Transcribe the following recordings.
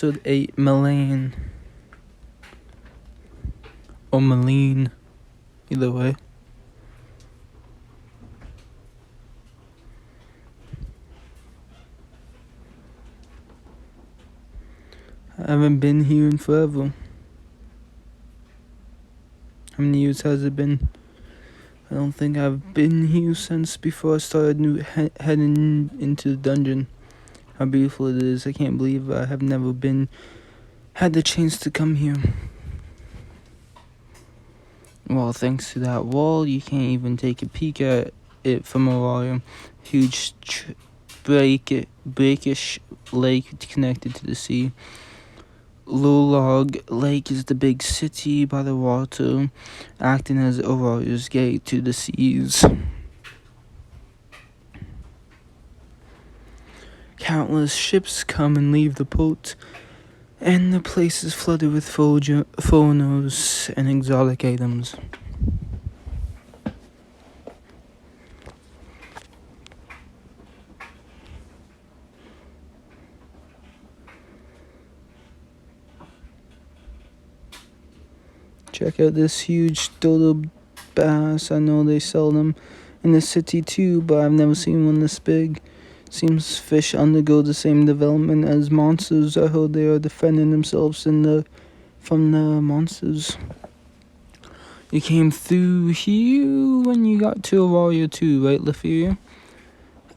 episode 8, Melan. Or Meline. Either way. I haven't been here in forever. How many years has it been? I don't think I've been here since before I started heading into the dungeon. How beautiful it is. I can't believe I have never had the chance to come here. Well, thanks to that wall, you can't even take a peek at it from a wall. Huge breakish lake connected to the sea. Log Lake is the big city by the water, acting as a warrior's gate to the seas. Countless ships come and leave the port, and the place is flooded with foreigners and exotic items. Check out this huge dodo bass. I know they sell them in the city too, but I've never seen one this big. Seems fish undergo the same development as monsters. I heard they are defending themselves from the monsters. You came through here when you got to a warrior too, right, Leviathan?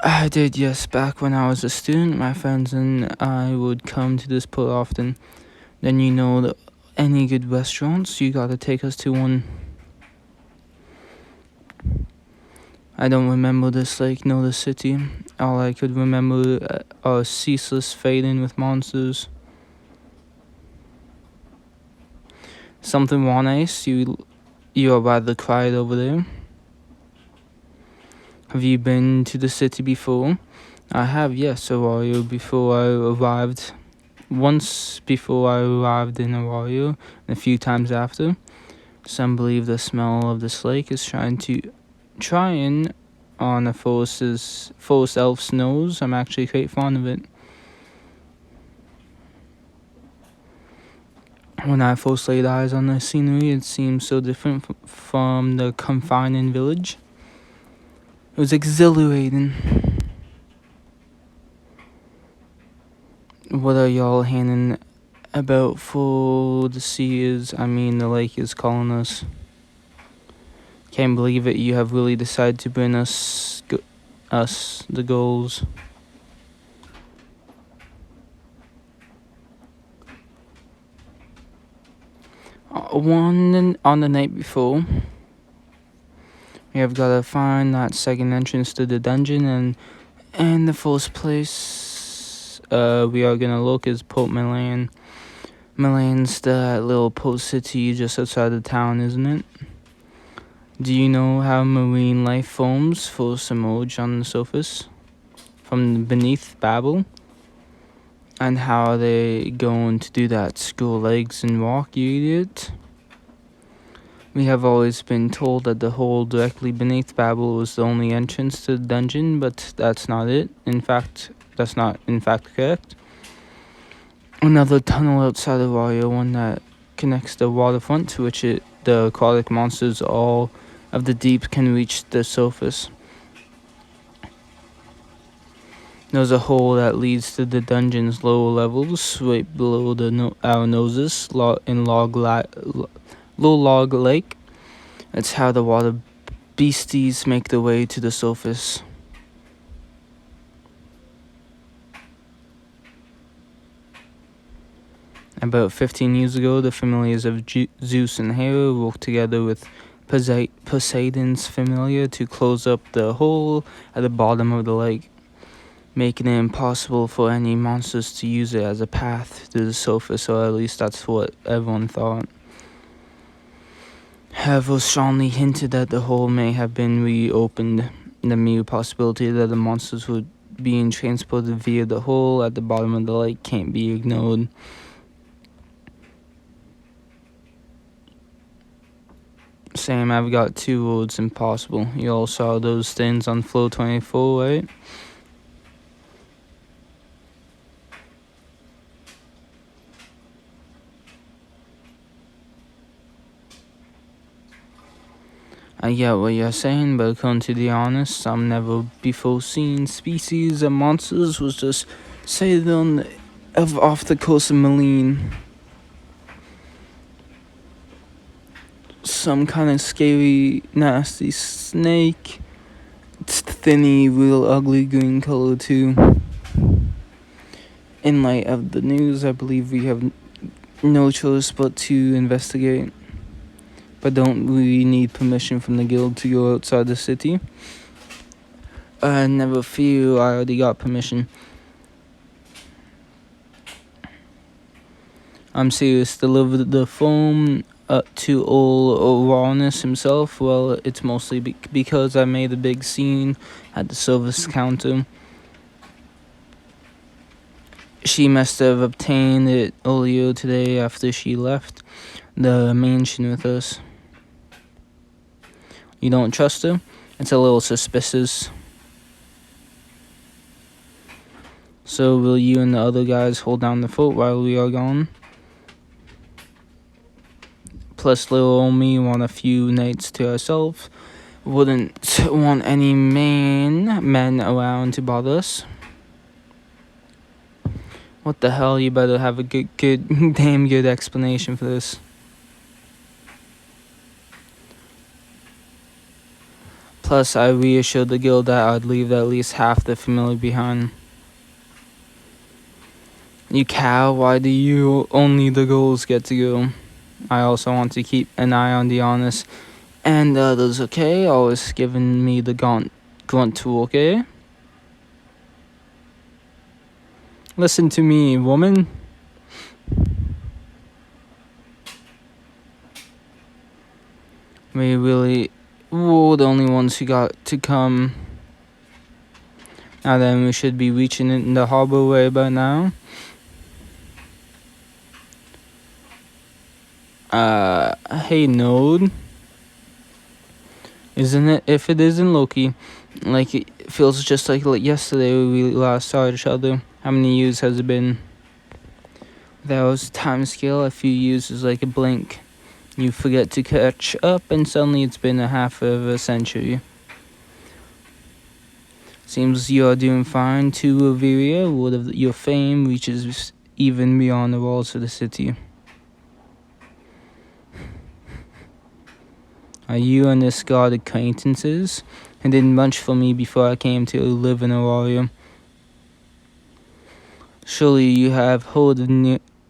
I did, yes. Back when I was a student, my friends and I would come to this port often. Then you know that any good restaurants, you gotta take us to one. I don't remember this lake nor the city. All I could remember are ceaseless fading with monsters. Something wrong, Ace? You are rather quiet over there. Have you been to the city before? I have, yes, a warrior before I arrived. Once before I arrived in a warrior, and a few times after. Some believe the smell of this lake is trying on a forest elf's nose. I'm actually quite fond of it. When I first laid eyes on the scenery, it seemed so different from the confining village. It was exhilarating. What are y'all hanging about for? The lake is calling us. Can't believe it, you have really decided to bring us the goals. On the night before, we have got to find that second entrance to the dungeon, and the first place we are gonna look is Port Melan. Melan's the little port city just outside the town, isn't it? Do you know how marine life forms first emerge on the surface from beneath Babel? And how are they going to do that? School legs and walk, you idiot? We have always been told that the hole directly beneath Babel was the only entrance to the dungeon, but that's not it. That's not correct. Another tunnel outside the warrior, one that connects the waterfront to which the aquatic monsters all of the deep can reach the surface. There's a hole that leads to the dungeon's lower levels, right below our noses, in Low Log Lake. That's how the water beasties make their way to the surface. About 15 years ago, the familiars of Zeus and Hera worked together with Poseidon's familiar to close up the hole at the bottom of the lake, making it impossible for any monsters to use it as a path to the surface, or at least that's what everyone thought. However, strongly hinted that the hole may have been reopened. The mere possibility that the monsters were being transported via the hole at the bottom of the lake can't be ignored. Sam, I've got 2 words: impossible. You all saw those things on floor 24, right? I get what you're saying, but according to the honest, some never before seen species of monsters was just sighted off the coast of Malene. Some kind of scary, nasty snake. It's thinny, real ugly green color too. In light of the news, I believe we have no choice but to investigate. But don't we need permission from the guild to go outside the city? Never fear, I already got permission. I'm serious, deliver the foam to old Rawness himself. Well, it's mostly because I made a big scene at the service counter. She must have obtained it earlier today after she left the mansion with us. You don't trust her? It's a little suspicious. So will you and the other guys hold down the fort while we are gone? Plus little old me want a few nights to ourselves. Wouldn't want any men around to bother us. What the hell, you better have a good damn good explanation for this. Plus, I reassured the guild that I'd leave at least half the family behind. You cow, why do you only the girls get to go? I also want to keep an eye on the honest and the others, okay? Always giving me the grunt tool, okay? Listen to me, woman. We really were the only ones who got to come. Now then, we should be reaching in the harbor way by now. Hey, Node. Isn't it? If it isn't Loki, like it feels just like yesterday we last saw each other. How many years has it been? That was time scale. A few years is like a blink. You forget to catch up, and suddenly it's been a half of a century. Seems you are doing fine too, Riveria. Word of your fame reaches even beyond the walls of the city. Are you and this god acquaintances? It didn't much for me before I came to live in Aurora. Surely you have heard of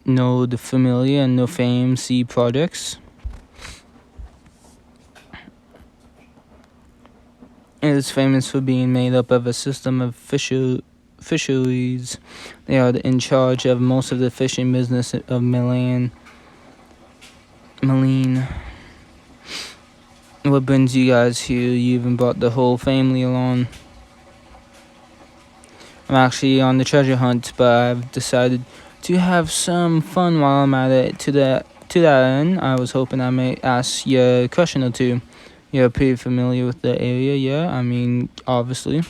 know the familiar and no fame sea projects. It is famous for being made up of a system of fisheries. They are in charge of most of the fishing business of Malene. What brings you guys here? You even brought the whole family along. I'm actually on the treasure hunt, but I've decided to have some fun while I'm at it. To that end, I was hoping I may ask you a question or two. You're pretty familiar with the area, yeah? I mean, obviously.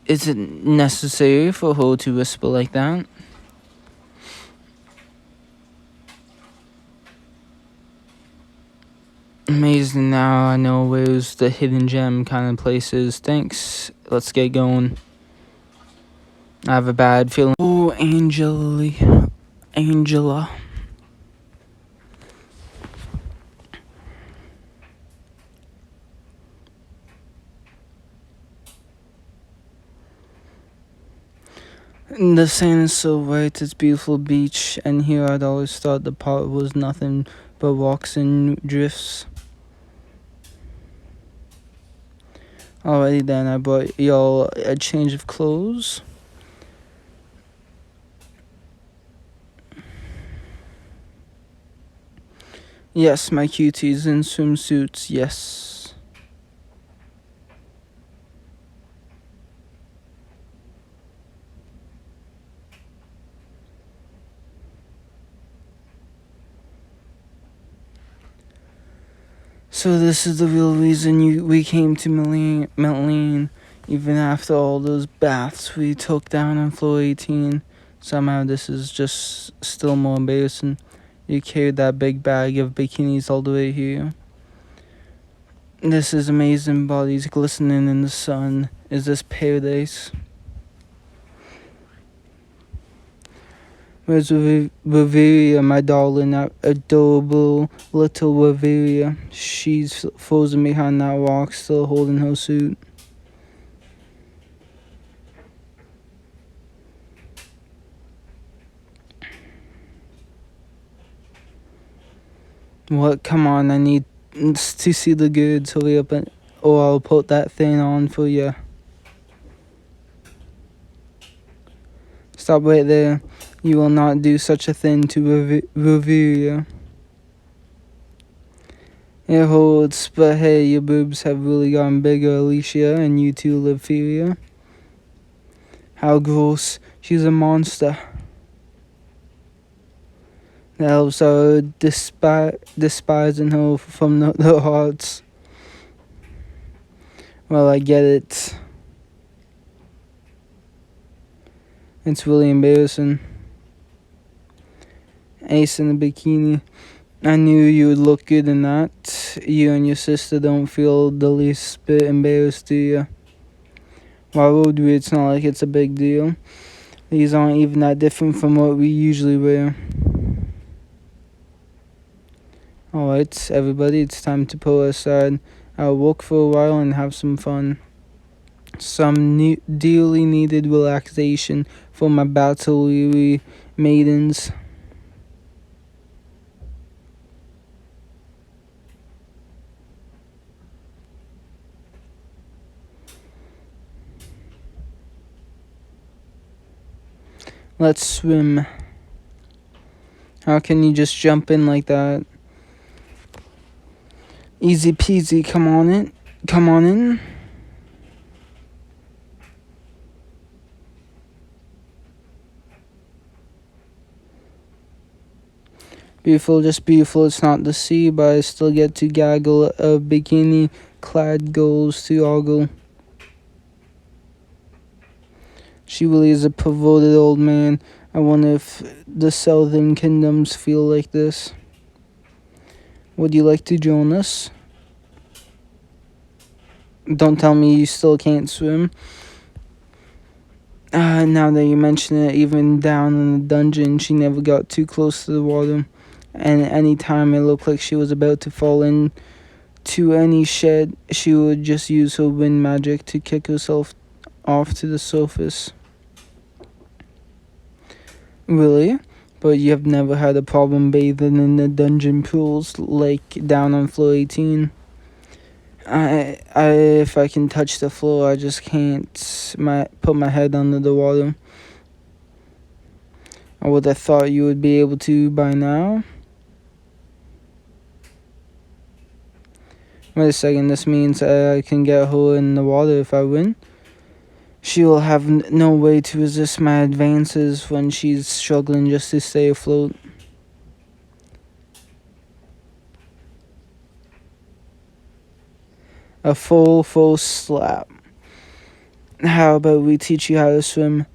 Is it necessary for her to whisper like that? Amazing, now I know where's the hidden gem kind of places. Thanks. Let's get going. I have a bad feeling. Oh, Angela. The sand is so white, it's beautiful beach, and here I'd always thought the part was nothing but rocks and drifts. Alrighty then, I brought y'all a change of clothes. Yes, my cuties in swimsuits, yes. So this is the real reason we came to Malene, even after all those baths we took down on floor 18. Somehow this is just still more embarrassing. You carried that big bag of bikinis all the way here. This is amazing, bodies glistening in the sun. Is this paradise? Where's Bavaria, my darling, adorable little Bavaria? She's frozen behind that rock, still holding her suit. What? Come on, I need to see the goods. Hurry up, or I'll put that thing on for you. Stop right there. You will not do such a thing to Bavaria. It holds, but hey, your boobs have really gotten bigger, Alicia, and you too, Liveria. How gross. She's a monster. The elves are despising her from their hearts. Well, I get it. It's really embarrassing. Ace in a bikini. I knew you would look good in that. You and your sister don't feel the least bit embarrassed, do you? Why would we? It's not like it's a big deal. These aren't even that different from what we usually wear. Alright, everybody, it's time to pull aside. I'll walk for a while and have some fun. Some dearly needed relaxation for my battle-weary maidens. Let's swim. How can you just jump in like that? Easy peasy, come on in. Come on in. Beautiful, just beautiful. It's not the sea, but I still get to gaggle of bikini-clad girls to ogle. She really is a perverted old man. I wonder if the southern kingdoms feel like this. Would you like to join us? Don't tell me you still can't swim. Now that you mention it, even down in the dungeon, she never got too close to the water. And any time it looked like she was about to fall into any shed, she would just use her wind magic to kick herself off to the surface. Really? But you have never had a problem bathing in the dungeon pools like down on floor 18? If I can touch the floor, I just can't put my head under the water. I would have thought you would be able to by now. Wait a second, this means I can get her in the water if I win. She will have no way to resist my advances when she's struggling just to stay afloat. A full slap. How about we teach you how to swim?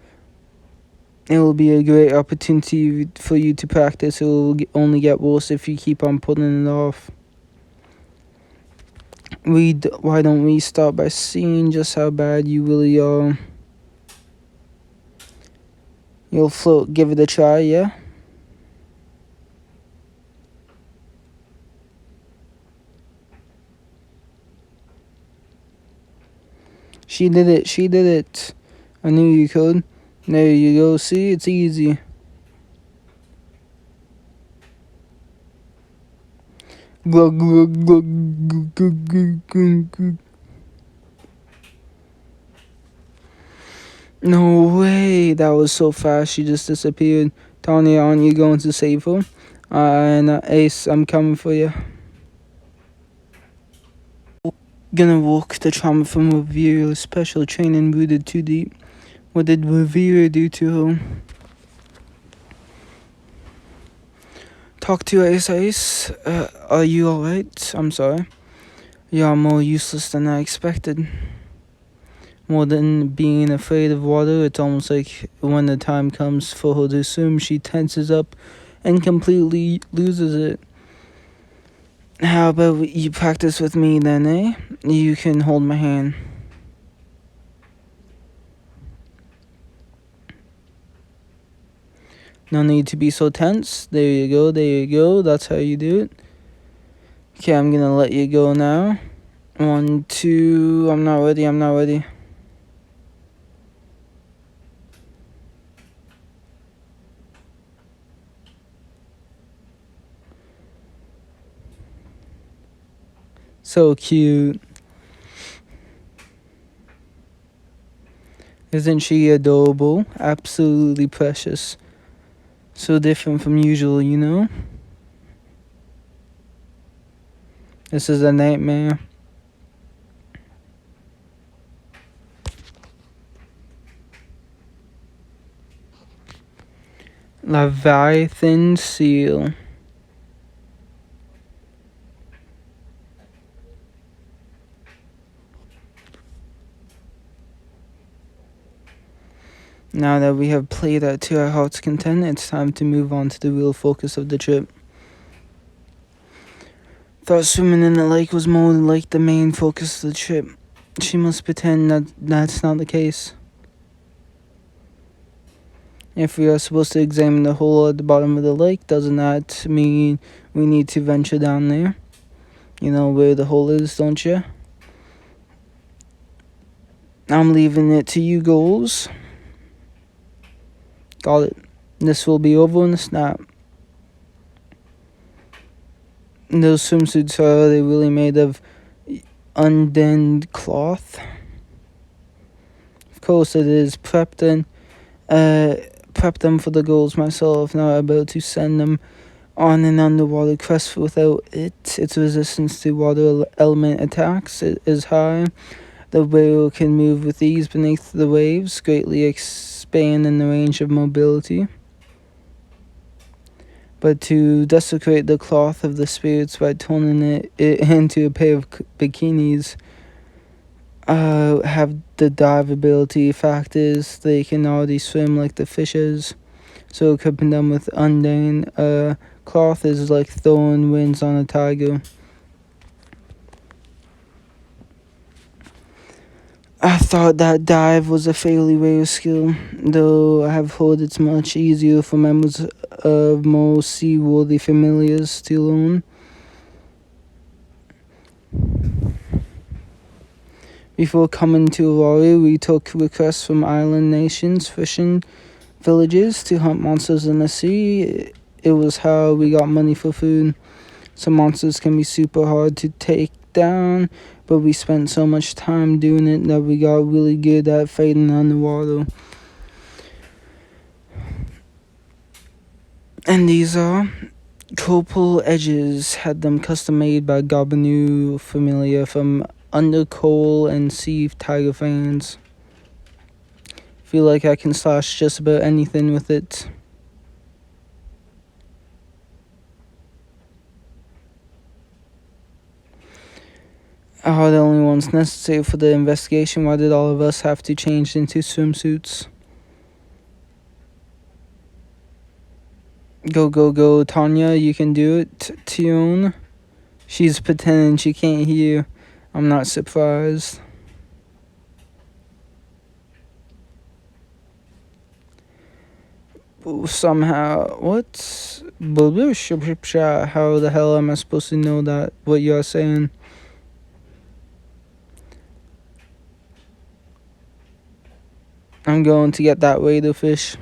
It will be a great opportunity for you to practice. It will only get worse if you keep on putting it off. Why don't we start by seeing just how bad you really are? You'll float. Give it a try, yeah? She did it. I knew you could. There you go, see, it's easy. Glug, glug, glug, glug, glug, glug, glug. No way, that was so fast, she just disappeared. Tanya, aren't you going to save her? And Ace, I'm coming for you. Gonna walk the trauma from Revere, special training rooted too deep. What did Revere do to her? Talk to Ace. Are you alright? I'm sorry. You are more useless than I expected. More than being afraid of water, it's almost like when the time comes for her to swim, she tenses up and completely loses it. How about you practice with me then, eh? You can hold my hand. No need to be so tense. There you go, there you go. That's how you do it. Okay, I'm gonna let you go now. 1, 2, I'm not ready. So cute. Isn't she adorable? Absolutely precious. So different from usual, you know? This is a nightmare. Leviathan Seal. Now that we have played that to our heart's content, it's time to move on to the real focus of the trip. Thought swimming in the lake was more like the main focus of the trip. She must pretend that that's not the case. If we are supposed to examine the hole at the bottom of the lake, doesn't that mean we need to venture down there? You know where the hole is, don't you? I'm leaving it to you goals. Got it. This will be over in a snap. Those swimsuits, are they really made of undead cloth? Of course it is. Prep them for the goals myself. Now I'm about to send them on an underwater quest. Without it, its resistance to water element attacks is high. The whale can move with ease beneath the waves, greatly expanding the range of mobility. But to desecrate the cloth of the spirits by turning it into a pair of bikinis, have the dive ability. Fact is, they can already swim like the fishes, so equipping them with undead cloth is like throwing winds on a tiger. I thought that dive was a fairly rare skill, though I have heard it's much easier for members of more seaworthy familiars to learn. Before coming to Aurora, we took requests from island nations, fishing villages to hunt monsters in the sea. It was how we got money for food. Some monsters can be super hard to take down, but we spent so much time doing it that we got really good at fighting underwater. And these are copal edges. Had them custom made by Gabanu Familia from Undercoal and Sea Tiger fans. Feel like I can slash just about anything with it. Are the only ones necessary for the investigation? Why did all of us have to change into swimsuits? Go, Tanya, you can do it. Tion. She's pretending she can't hear. I'm not surprised. Somehow, what? How the hell am I supposed to know that, what you're saying? I'm going to get that way to fish.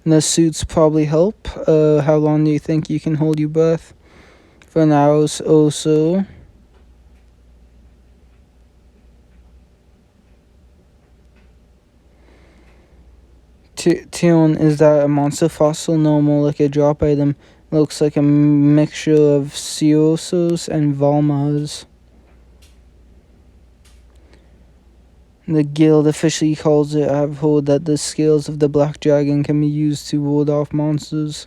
The suits probably help. How long do you think you can hold your breath? For an hour or so. Tion, is that a monster fossil? No, more like a drop item. Looks like a mixture of Siosos and Valmas. The guild officially calls it. I've heard that the scales of the black dragon can be used to ward off monsters.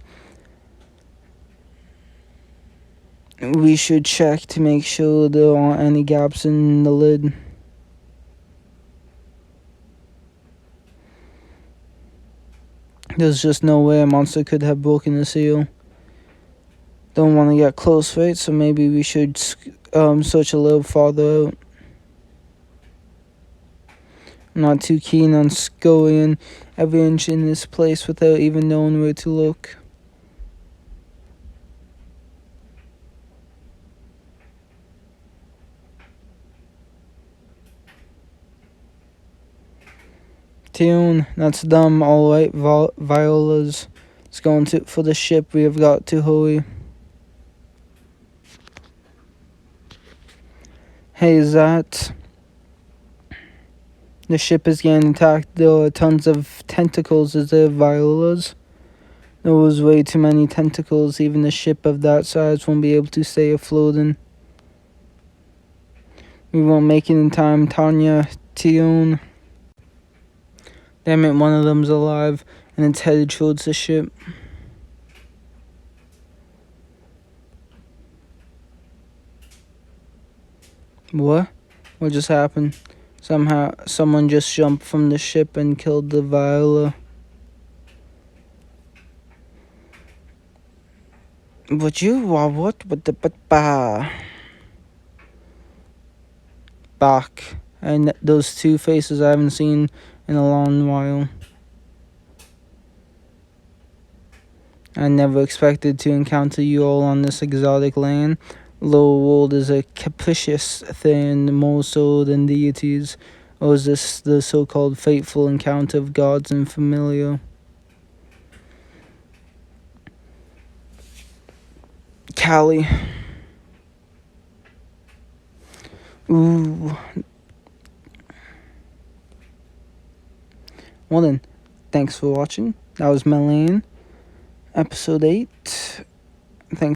we should check to make sure there aren't any gaps in the lid. There's just no way a monster could have broken the seal. Don't want to get close, right? So maybe we should search a little farther out. I'm not too keen on scouring every inch in this place without even knowing where to look. Tune, that's dumb. Alright, Violas. Let's go for the ship. We have got to hurry. Hey, is that... The ship is getting attacked. There are tons of tentacles. Is there, Violas? There was way too many tentacles. Even a ship of that size won't be able to stay afloat. We won't make it in time, Tanya. Tion. Damn it, one of them's alive, and it's headed towards the ship. What? What just happened? Someone just jumped from the ship and killed the Viola. But you are what? With the back. And those two faces I haven't seen in a long while. I never expected to encounter you all on this exotic land. Lower world is a capricious thing, more so than deities. Or is this the so-called fateful encounter of gods and familiar? Callie. Ooh. Well then, thanks for watching. That was Melane, episode 8. Thanks.